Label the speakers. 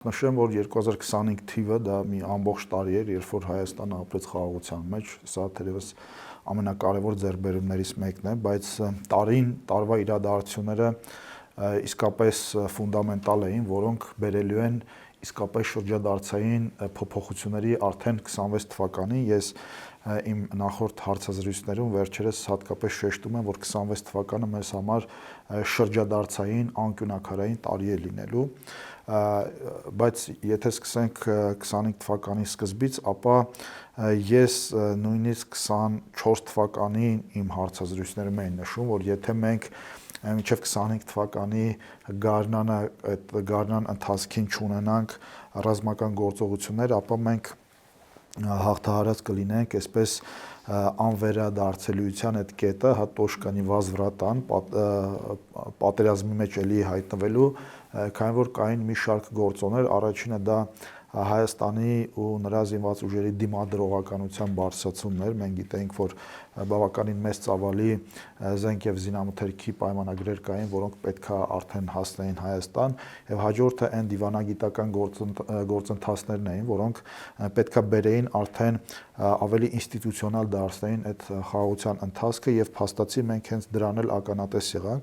Speaker 1: Նշեմ, որ 2025 թիվը դա մի ամբողջ տարի էր, երբ որ Հայաստանը ապրեց խաղաղության մեջ, սա թերևս ամենակարևոր ձեռքբերումներից մեկն է, բայց տարվա իրադարձությունները իսկապես ֆունդամենտալ էին, որոնք բերելու են իսկապես շրջադարձային փոփոխությունների արդեն 26 թվականին։ Ես իմ նախորդ հարցազրույցներում վերջերս հատկապես շեշտում եմ, որ 26 թվականը մեզ համար շրջադարձային անկյունաքարային տարի է լինելու, բայց եթե սկսենք 25 թվականի սկզբից, ապա ես նույնիսկ 24 թվականին իմ հարցազրույցներում էին նշում, որ եթե մենք մինչև 25 թվականի գարնան ընթացքին չունենանք ռազմական գործողություններ, ապա մենք հաղթահարած կլինենք այսպես անվերադարձելիության այդ կետը, հատոշկանի վազվրատան պատերազմի մեջ էլի հայտնվելու, քանի որ կային մի շարք գործոններ, առաջինը դա Հայաստանի ու նրա զինված ուժերի դիմադրողականության բարձրացումն էր, մենք գիտենք, որ բավականին մեծ ծավալի զենք եւ զինամթերքի պայմանագրեր կային, որոնք պետքա արդեն հասնեին Հայաստան, եւ հաջորդը այն դիվանագիտական գործընթացներն էին, որոնք պետքա բերեին արդեն ավելի ինստիտուցիոնալ դարձնեին այդ խաղաղության ընթացքը եւ փաստացի մենք հենց դրան էլ ականատես եղանք,